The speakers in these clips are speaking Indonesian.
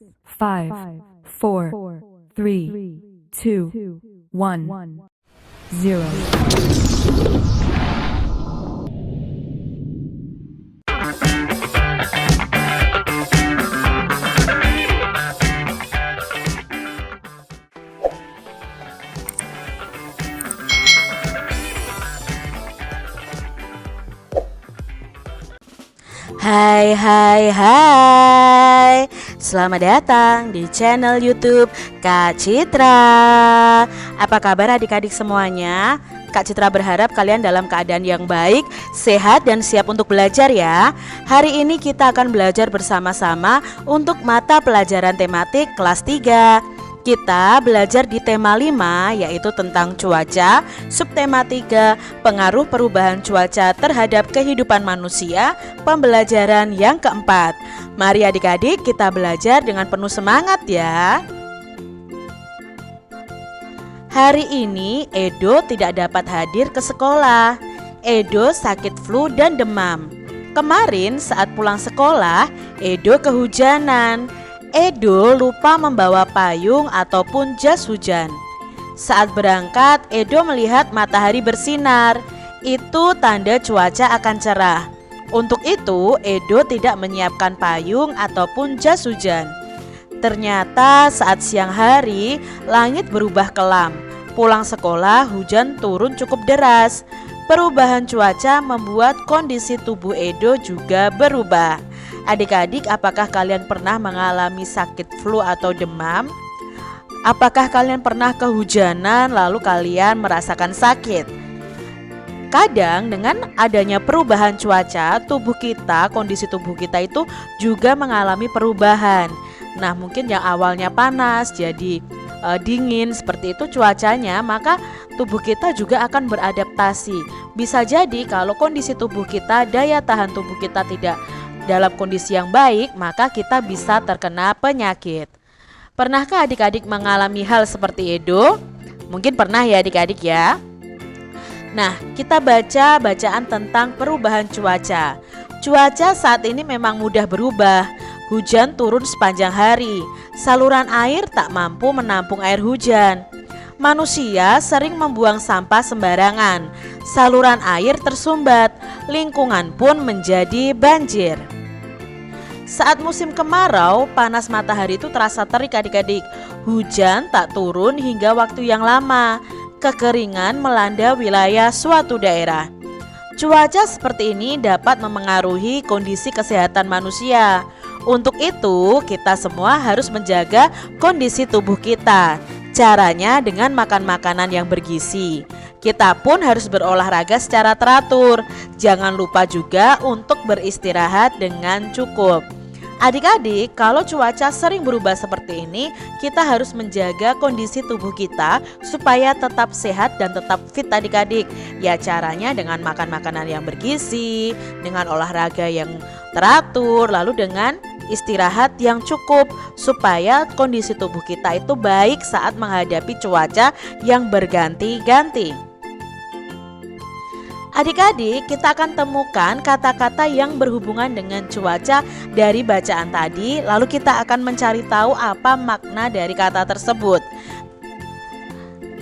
5, 4, 3, 2, 1, 0. Hai. Selamat datang di channel YouTube Kak Citra. Apa kabar adik-adik semuanya? Kak Citra berharap kalian dalam keadaan yang baik, sehat dan siap untuk belajar ya. Hari ini kita akan belajar bersama-sama untuk mata pelajaran tematik kelas 3. Kita belajar di tema 5 yaitu tentang cuaca, subtema 3 pengaruh perubahan cuaca terhadap kehidupan manusia, pembelajaran yang keempat. Mari adik-adik kita belajar dengan penuh semangat ya. Hari ini Edo tidak dapat hadir ke sekolah. Edo sakit flu dan demam. Kemarin saat pulang sekolah, Edo kehujanan. Edo lupa membawa payung ataupun jas hujan. Saat berangkat, Edo melihat matahari bersinar. Itu tanda cuaca akan cerah. Untuk itu, Edo tidak menyiapkan payung ataupun jas hujan. Ternyata saat siang hari, langit berubah kelam. Pulang sekolah, hujan turun cukup deras. Perubahan cuaca membuat kondisi tubuh Edo juga berubah. Adik-adik, apakah kalian pernah mengalami sakit flu atau demam? Apakah kalian pernah kehujanan lalu kalian merasakan sakit? Kadang dengan adanya perubahan cuaca, kondisi tubuh kita itu juga mengalami perubahan. Nah, mungkin yang awalnya panas jadi dingin seperti itu cuacanya, maka tubuh kita juga akan beradaptasi. Bisa jadi kalau kondisi tubuh kita, daya tahan tubuh kita tidak dalam kondisi yang baik, maka kita bisa terkena penyakit. Pernahkah adik-adik mengalami hal seperti Edo? Mungkin pernah ya adik-adik ya. Nah, kita baca bacaan tentang perubahan cuaca. Cuaca saat ini memang mudah berubah. Hujan turun sepanjang hari. Saluran air tak mampu menampung air hujan. Manusia sering membuang sampah sembarangan. Saluran air tersumbat, lingkungan pun menjadi banjir. Saat musim kemarau, panas matahari itu terasa terik adik-adik. Hujan tak turun hingga waktu yang lama. Kekeringan melanda wilayah suatu daerah. Cuaca seperti ini dapat memengaruhi kondisi kesehatan manusia. Untuk itu, kita semua harus menjaga kondisi tubuh kita. Caranya dengan makan makanan yang bergizi. Kita pun harus berolahraga secara teratur. Jangan lupa juga untuk beristirahat dengan cukup. Adik-adik, kalau cuaca sering berubah seperti ini, kita harus menjaga kondisi tubuh kita supaya tetap sehat dan tetap fit adik-adik. Ya, caranya dengan makan makanan yang bergizi, dengan olahraga yang teratur, lalu dengan istirahat yang cukup supaya kondisi tubuh kita itu baik saat menghadapi cuaca yang berganti-ganti. Adik-adik, kita akan temukan kata-kata yang berhubungan dengan cuaca dari bacaan tadi, lalu kita akan mencari tahu apa makna dari kata tersebut.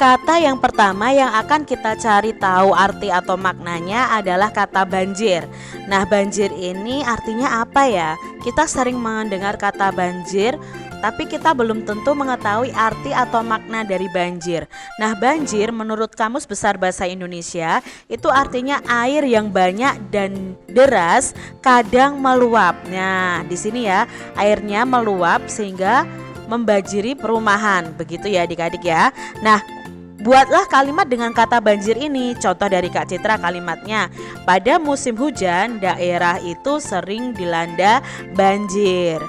Kata yang pertama yang akan kita cari tahu arti atau maknanya adalah kata banjir. Nah, banjir ini artinya apa ya? Kita sering mendengar kata banjir, tapi kita belum tentu mengetahui arti atau makna dari banjir. Nah, banjir menurut Kamus Besar Bahasa Indonesia itu artinya air yang banyak dan deras, kadang meluap. Nah, di sini ya, airnya meluap sehingga membanjiri perumahan. Begitu ya adik-adik ya. Nah, buatlah kalimat dengan kata banjir ini. Contoh dari Kak Citra kalimatnya. Pada musim hujan, daerah itu sering dilanda banjir.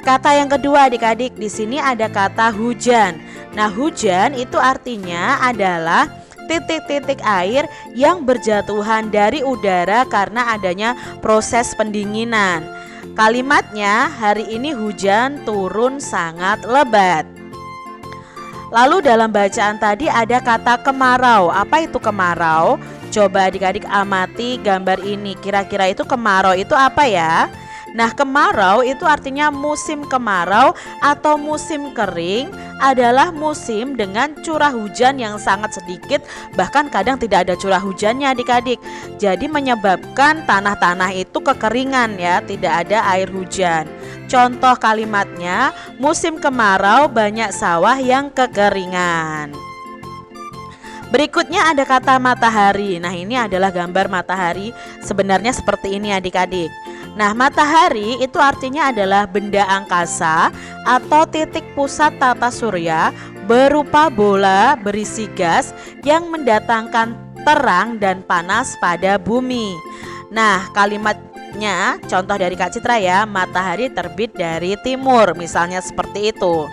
Kata yang kedua adik-adik, di sini ada kata hujan. Nah, hujan itu artinya adalah titik-titik air yang berjatuhan dari udara karena adanya proses pendinginan. Kalimatnya, hari ini hujan turun sangat lebat. Lalu dalam bacaan tadi ada kata kemarau. Apa itu kemarau? Coba adik-adik amati gambar ini. Kira-kira itu kemarau itu apa ya? Nah, kemarau itu artinya musim kemarau atau musim kering adalah musim dengan curah hujan yang sangat sedikit, bahkan kadang tidak ada curah hujannya adik-adik. Jadi menyebabkan tanah-tanah itu kekeringan ya, tidak ada air hujan. Contoh kalimatnya, musim kemarau banyak sawah yang kekeringan. Berikutnya ada kata matahari. Nah, ini adalah gambar matahari. Sebenarnya seperti ini adik-adik. Nah, matahari itu artinya adalah benda angkasa atau titik pusat tata surya berupa bola berisi gas yang mendatangkan terang dan panas pada bumi. Nah, kalimatnya contoh dari Kak Citra ya, matahari terbit dari timur, misalnya seperti itu.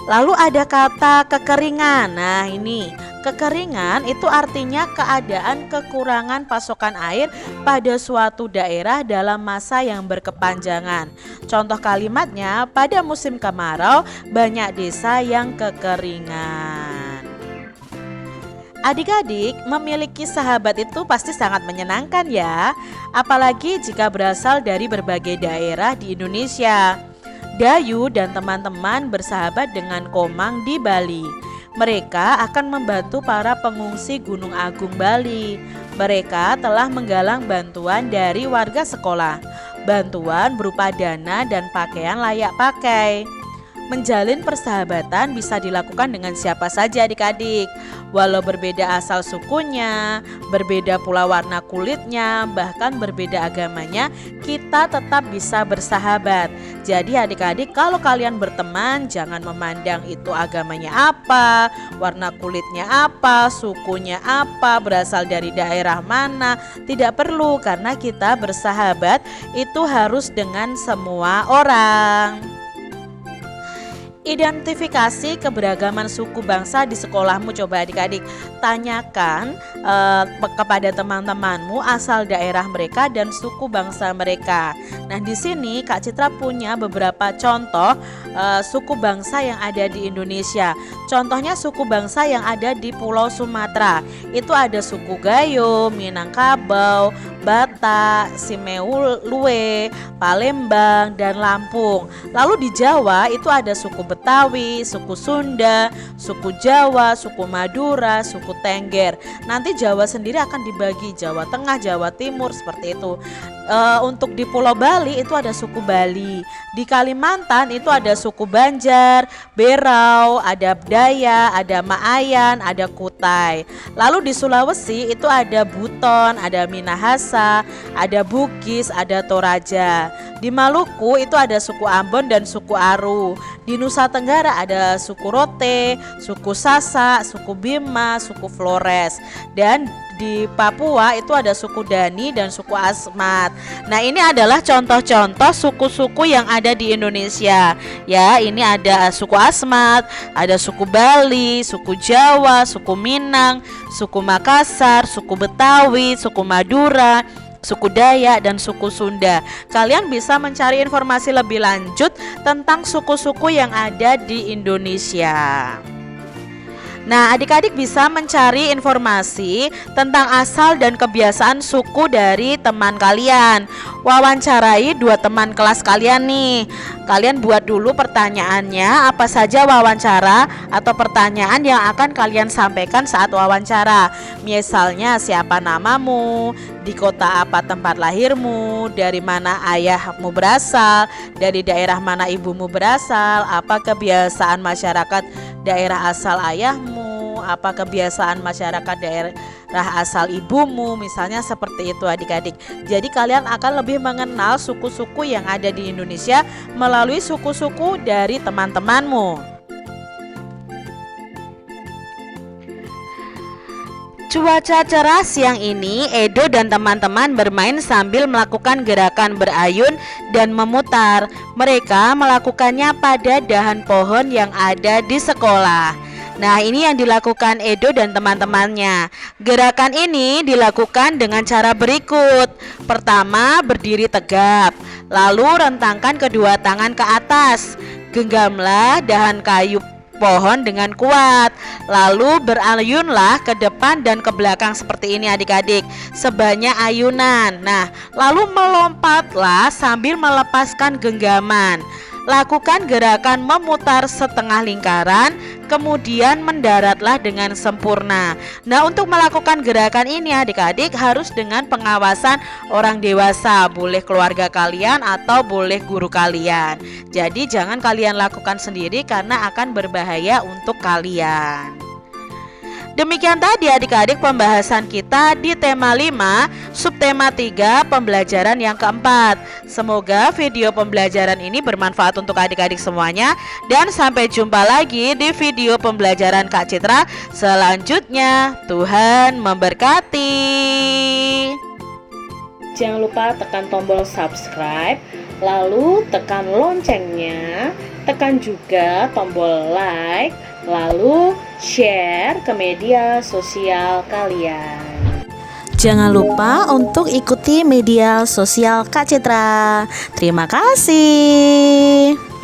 Lalu ada kata kekeringan. Nah, ini kekeringan itu artinya keadaan kekurangan pasokan air pada suatu daerah dalam masa yang berkepanjangan. Contoh kalimatnya, pada musim kemarau banyak desa yang kekeringan. Adik-adik, memiliki sahabat itu pasti sangat menyenangkan ya, apalagi jika berasal dari berbagai daerah di Indonesia. Dayu dan teman-teman bersahabat dengan Komang di Bali. Mereka akan membantu para pengungsi Gunung Agung Bali. Mereka telah menggalang bantuan dari warga sekolah. Bantuan berupa dana dan pakaian layak pakai. Menjalin persahabatan bisa dilakukan dengan siapa saja adik-adik. Walau berbeda asal sukunya, berbeda pula warna kulitnya, bahkan berbeda agamanya, kita tetap bisa bersahabat. Jadi adik-adik, kalau kalian berteman, jangan memandang itu agamanya apa, warna kulitnya apa, sukunya apa, berasal dari daerah mana. Tidak perlu, karena kita bersahabat itu harus dengan semua orang. Identifikasi keberagaman suku bangsa di sekolahmu. Coba adik-adik tanyakan kepada teman-temanmu asal daerah mereka dan suku bangsa mereka. Nah, di sini Kak Citra punya beberapa contoh suku bangsa yang ada di Indonesia. Contohnya suku bangsa yang ada di Pulau Sumatera. Itu ada suku Gayo, Minangkabau, Batak, Simeulue, Palembang, dan Lampung. Lalu di Jawa itu ada suku Betawi, suku Sunda, suku Jawa, suku Madura, suku Tengger. Nanti Jawa sendiri akan dibagi Jawa Tengah, Jawa Timur, seperti itu. Untuk di Pulau Bali itu ada suku Bali. Di Kalimantan itu ada suku Banjar, Berau, ada Dayak, ada Maayan, ada Kutai. Lalu di Sulawesi itu ada Buton, ada Minahasa, ada Bugis, ada Toraja. Di Maluku itu ada suku Ambon dan suku Aru. Di Nusa Tenggara ada suku Rote, suku Sasak, suku Bima, suku Flores. Dan di Papua itu ada suku Dani dan suku Asmat. Nah, ini adalah contoh-contoh suku-suku yang ada di Indonesia. Ya, ini ada suku Asmat, ada suku Bali, suku Jawa, suku Minang, suku Makassar, suku Betawi, suku Madura, suku Dayak, dan suku Sunda. Kalian bisa mencari informasi lebih lanjut tentang suku-suku yang ada di Indonesia. Nah, adik-adik bisa mencari informasi tentang asal dan kebiasaan suku dari teman kalian. Wawancarai 2 teman kelas kalian nih. Kalian buat dulu pertanyaannya, apa saja wawancara atau pertanyaan yang akan kalian sampaikan saat wawancara. Misalnya, siapa namamu, di kota apa tempat lahirmu, dari mana ayahmu berasal, dari daerah mana ibumu berasal, apa kebiasaan masyarakat daerah asal ayahmu, apa kebiasaan masyarakat daerah asal ibumu, misalnya seperti itu adik-adik. Jadi kalian akan lebih mengenal suku-suku yang ada di Indonesia melalui suku-suku dari teman-temanmu. Cuaca cerah siang ini, Edo dan teman-teman bermain sambil melakukan gerakan berayun dan memutar. Mereka melakukannya pada dahan pohon yang ada di sekolah. Nah, ini yang dilakukan Edo dan teman-temannya. Gerakan ini dilakukan dengan cara berikut. Pertama, berdiri tegap, lalu rentangkan kedua tangan ke atas. Genggamlah dahan kayu pohon dengan kuat. Lalu berayunlah ke depan dan ke belakang seperti ini adik-adik, sebanyak ayunan. Nah, lalu melompatlah sambil melepaskan genggaman. Lakukan gerakan memutar setengah lingkaran, kemudian mendaratlah dengan sempurna. Nah, untuk melakukan gerakan ini adik-adik harus dengan pengawasan orang dewasa, boleh keluarga kalian atau boleh guru kalian. Jadi jangan kalian lakukan sendiri karena akan berbahaya untuk kalian. Demikian tadi adik-adik pembahasan kita di tema 5, subtema 3, pembelajaran yang keempat. Semoga video pembelajaran ini bermanfaat untuk adik-adik semuanya. Dan sampai jumpa lagi di video pembelajaran Kak Citra selanjutnya. Tuhan memberkati. Jangan lupa tekan tombol subscribe, lalu tekan loncengnya, tekan juga tombol like, lalu share ke media sosial kalian. Jangan lupa untuk ikuti media sosial Kak Citra. Terima kasih.